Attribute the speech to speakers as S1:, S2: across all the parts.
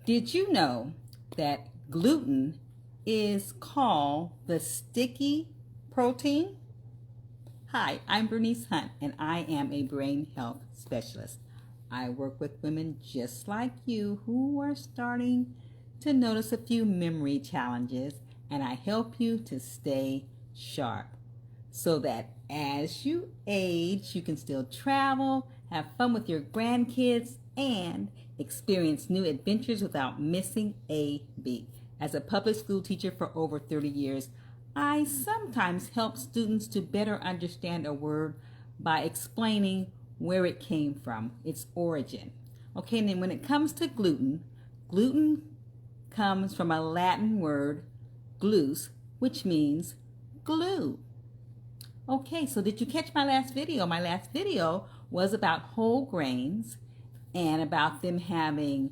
S1: Did you know that gluten is called the sticky protein? Hi, I'm Bernice Hunt, and I am a brain health specialist. I work with women just like you who are starting to notice a few memory challenges, and I help you to stay sharp so that as you age, you can still travel, have fun with your grandkids, and experience new adventures without missing a beat. As a public school teacher for over 30 years, I sometimes help students to better understand a word by explaining where it came from, its origin. Okay, and then when it comes to gluten, gluten comes from a Latin word, glus, which means glue. Okay, so did you catch my last video? My last video was about whole grains and about them having,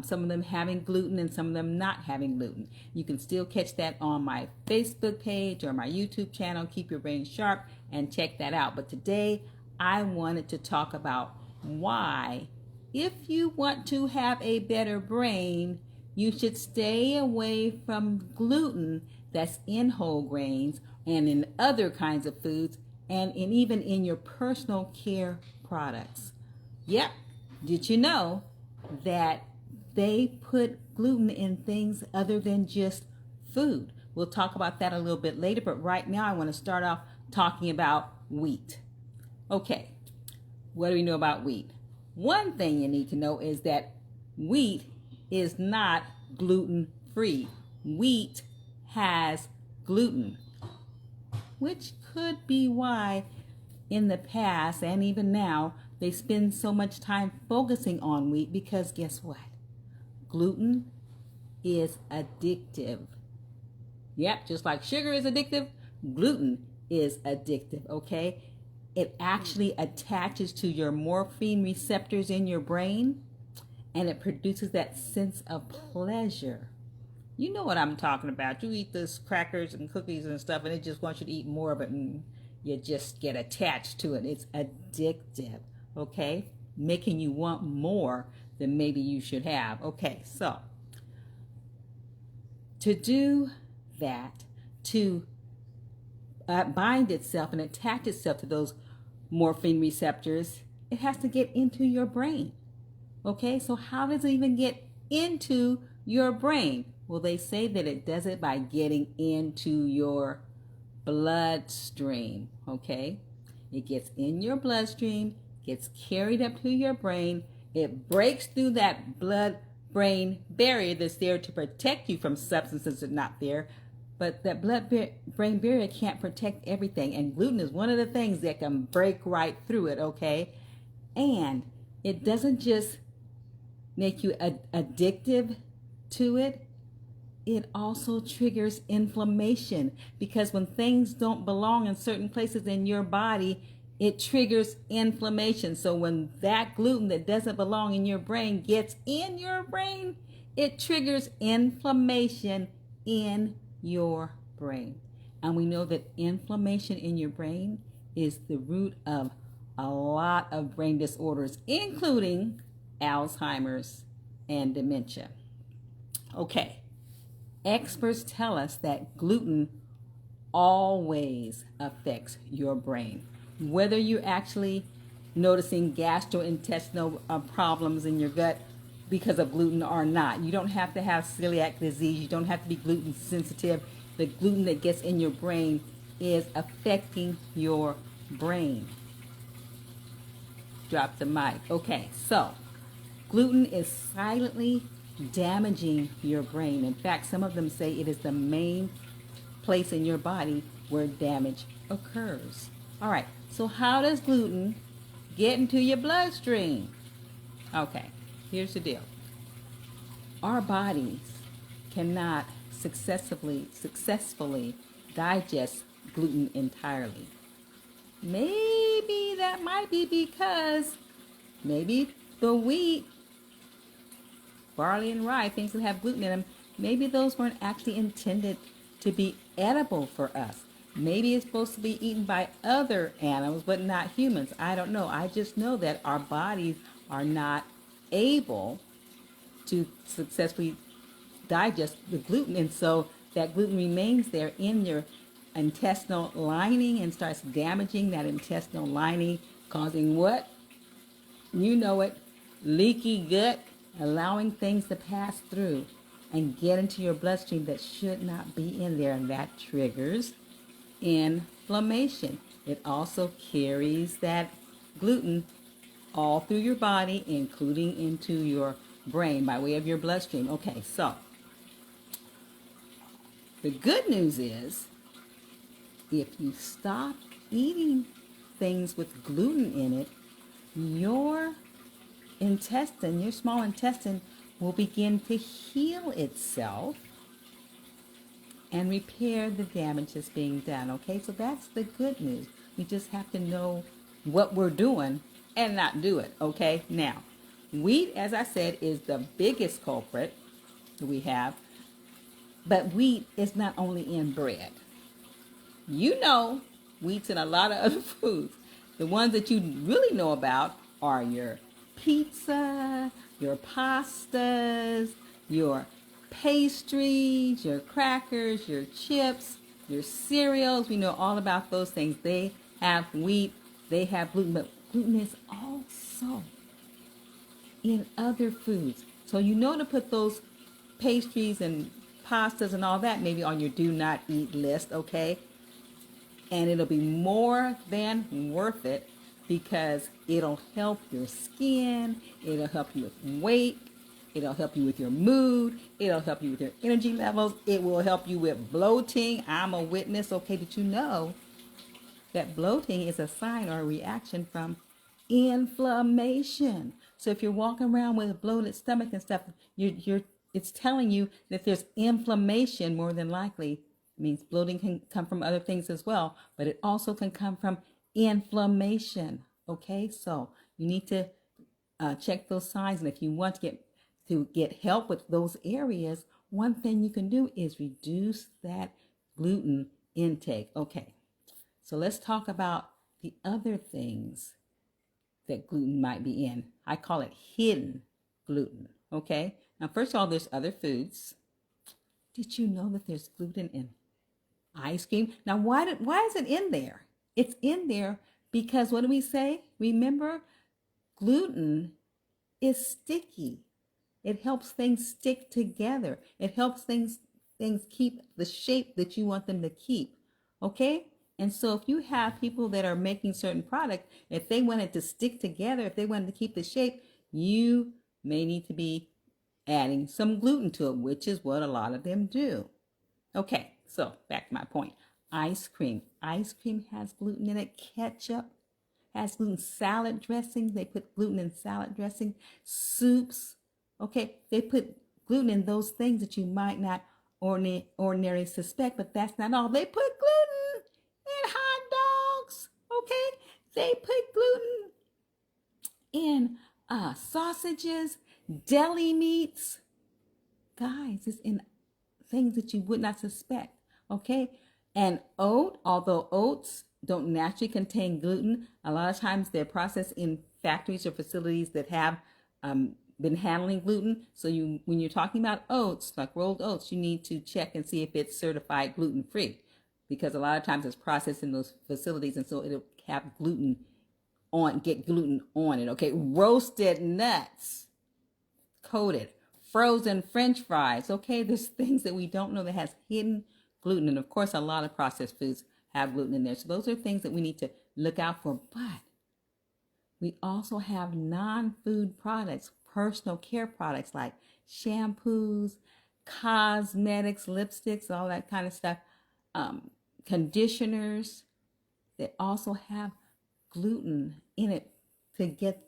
S1: some of them having gluten and some of them not having gluten. You can still catch that on my Facebook page or my YouTube channel. Keep your brain sharp and check that out. But today I wanted to talk about why, if you want to have a better brain, you should stay away from gluten that's in whole grains and in other kinds of foods and even in your personal care products. Yep, did you know that they put gluten in things other than just food? We'll talk about that a little bit later, but right now I want to start off talking about wheat. Okay, what do we know about wheat? One thing you need to know is that wheat is not gluten-free. Wheat has gluten, which could be why in the past and even now they spend so much time focusing on wheat, because guess what? Gluten is addictive. Yep, just like sugar is addictive, gluten is addictive, okay? It actually attaches to your morphine receptors in your brain, and it produces that sense of pleasure. You know what I'm talking about. You eat those crackers and cookies and stuff, and it just wants you to eat more of it, and you just get attached to it. It's addictive, okay? Making you want more than maybe you should have. Okay, so to do that, to bind itself and attach itself to those morphine receptors, it has to get into your brain. Okay, so how does it even get into your brain? Well, they say that it does it by getting into your bloodstream, okay? It gets in your bloodstream, gets carried up to your brain, it breaks through that blood-brain barrier that's there to protect you from substances that are not there, but that blood-brain barrier can't protect everything, and gluten is one of the things that can break right through it, okay? And it doesn't just make you addictive to it, it also triggers inflammation, because when things don't belong in certain places in your body, it triggers inflammation. So when that gluten that doesn't belong in your brain gets in your brain, it triggers inflammation in your brain. And we know that inflammation in your brain is the root of a lot of brain disorders, including Alzheimer's and dementia. Okay. Experts tell us that gluten always affects your brain. Whether you're actually noticing gastrointestinal problems in your gut because of gluten or not. You don't have to have celiac disease. You don't have to be gluten sensitive. The gluten that gets in your brain is affecting your brain. Drop the mic. Okay, so gluten is silently damaging your brain. In fact, some of them say it is the main place in your body where damage occurs. All right, so how does gluten get into your bloodstream? Okay, here's the deal. Our bodies cannot successfully digest gluten entirely. Maybe that might be because maybe the wheat, barley and rye, things that have gluten in them, maybe those weren't actually intended to be edible for us. Maybe it's supposed to be eaten by other animals, but not humans. I don't know. I just know that our bodies are not able to successfully digest the gluten. And so that gluten remains there in your intestinal lining and starts damaging that intestinal lining, causing what? You know it, leaky gut, allowing things to pass through and get into your bloodstream that should not be in there, and that triggers inflammation. It also carries that gluten all through your body, including into your brain by way of your bloodstream. Okay, so the good news is if you stop eating things with gluten in it, your intestine, your small intestine, will begin to heal itself and repair the damage that's being done. Okay, so that's the good news. We just have to know what we're doing and not do it. Okay, now, wheat, as I said, is the biggest culprit that we have, but wheat is not only in bread. You know, wheat's in a lot of other foods. The ones that you really know about are your pizza, your pastas, your pastries, your crackers, your chips, your cereals. We know all about those things. They have wheat, they have gluten, but gluten is also in other foods. So you know to put those pastries and pastas and all that maybe on your do not eat list, okay? And it'll be more than worth it because it'll help your skin, it'll help you with weight, it'll help you with your mood, it'll help you with your energy levels, it will help you with bloating. I'm a witness. Okay, did you know that bloating is a sign or a reaction from inflammation? So if you're walking around with a bloated stomach and stuff, it's telling you that there's inflammation. More than likely it means bloating can come from other things as well, but it also can come from inflammation. Okay, so you need to check those signs, and if you want to get help with those areas, one thing you can do is reduce that gluten intake. Okay, so let's talk about the other things that gluten might be in. I call it hidden gluten. Okay, now first of all, there's other foods. Did you know that there's gluten in ice cream? Now, why is it in there? It's in there because what do we say? Remember, gluten is sticky. It helps things stick together. It helps things keep the shape that you want them to keep. Okay? And so if you have people that are making certain products, if they wanted to stick together, if they wanted to keep the shape, you may need to be adding some gluten to it, which is what a lot of them do. Okay, so back to my point. Ice cream. Ice cream has gluten in it. Ketchup has gluten. Salad dressing, they put gluten in salad dressing. Soups, okay, they put gluten in those things that you might not ordinarily suspect, but that's not all. They put gluten in hot dogs, okay? They put gluten in sausages, deli meats. Guys, it's in things that you would not suspect, okay? And although oats don't naturally contain gluten, a lot of times they're processed in factories or facilities that have been handling gluten. So when you're talking about oats, like rolled oats, you need to check and see if it's certified gluten-free, because a lot of times it's processed in those facilities, and so it'll have get gluten on it, okay? Roasted nuts, coated, frozen French fries, okay? There's things that we don't know that has hidden gluten, and of course a lot of processed foods have gluten in there. So those are things that we need to look out for. But we also have non-food products, personal care products like shampoos, cosmetics, lipsticks, all that kind of stuff, conditioners that also have gluten in it to get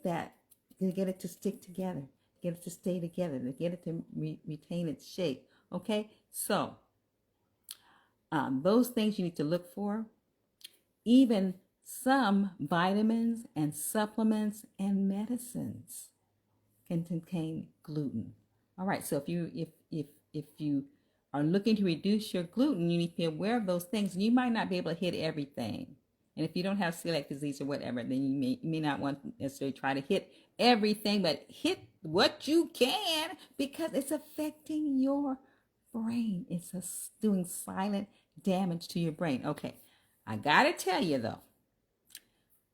S1: it to stick together, get it to stay together, to get it to retain its shape. Okay, so those things you need to look for. Even some vitamins and supplements and medicines can contain gluten. All right, so if you are looking to reduce your gluten, you need to be aware of those things. And you might not be able to hit everything. And if you don't have celiac disease or whatever, then you may not want to necessarily try to hit everything, but hit what you can, because it's affecting your brain. It's doing silent damage to your brain. Okay, I gotta tell you though,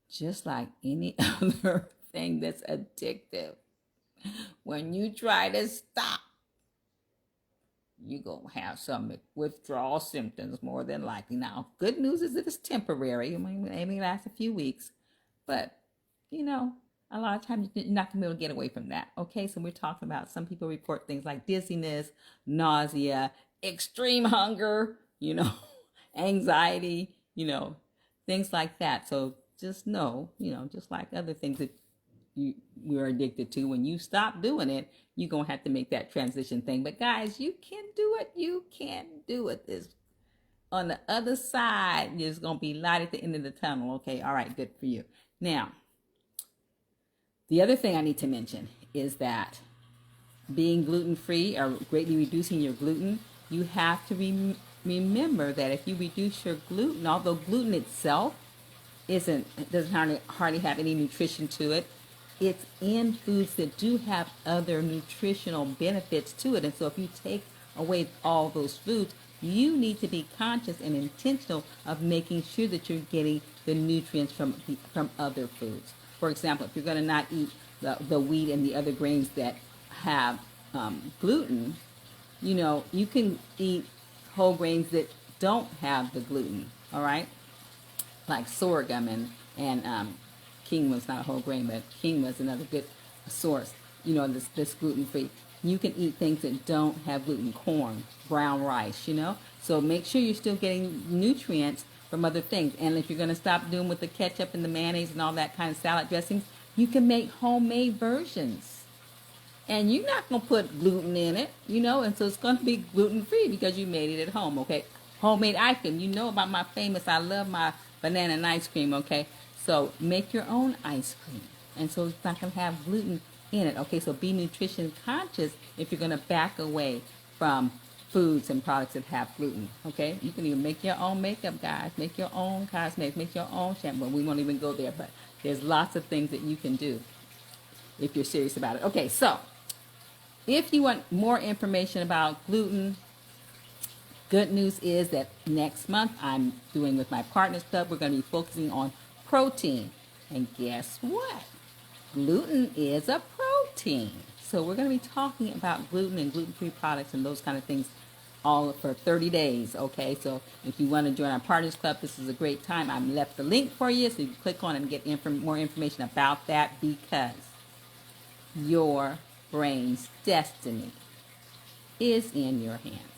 S1: just like any other thing that's addictive, when you try to stop, you're going to have some withdrawal symptoms more than likely. Now, good news is that it's temporary. It may last a few weeks, but, you know, a lot of times you're not going to be able to get away from that. Okay, so we're talking about, some people report things like dizziness, nausea, extreme hunger, anxiety, things like that. So just know, just like other things that we're addicted to, when you stop doing it, you're going to have to make that transition thing. But guys, you can do it. You can do it. This on the other side, there's going to be light at the end of the tunnel. Okay, all right, good for you. Now, the other thing I need to mention is that being gluten-free or greatly reducing your gluten, you have to remember that if you reduce your gluten, although gluten itself doesn't hardly have any nutrition to it, it's in foods that do have other nutritional benefits to it. And so if you take away all those foods, you need to be conscious and intentional of making sure that you're getting the nutrients from other foods. For example, if you're going to not eat the wheat and the other grains that have gluten, you can eat whole grains that don't have the gluten, all right? Like sorghum and quinoa's not a whole grain, but quinoa is another good source. This gluten-free. You can eat things that don't have gluten, corn, brown rice, So make sure you're still getting nutrients from other things. And if you're going to stop doing with the ketchup and the mayonnaise and all that kind of salad dressings, you can make homemade versions. And you're not going to put gluten in it, and so it's going to be gluten-free because you made it at home, okay? Homemade ice cream. You know about I love my banana and ice cream, okay? So make your own ice cream. And so it's not going to have gluten in it, okay? So be nutrition conscious if you're going to back away from foods and products that have gluten, okay? You can even make your own makeup, guys. Make your own cosmetics. Make your own shampoo. We won't even go there, but there's lots of things that you can do if you're serious about it. Okay, so if you want more information about gluten, good news is that next month I'm doing with my Partners Club, we're going to be focusing on protein. And guess what? Gluten is a protein. So we're going to be talking about gluten and gluten-free products and those kind of things all for 30 days, okay? So if you want to join our Partners Club, this is a great time. I've left the link for you, so you can click on it and get more information about that, because your brain's destiny is in your hands.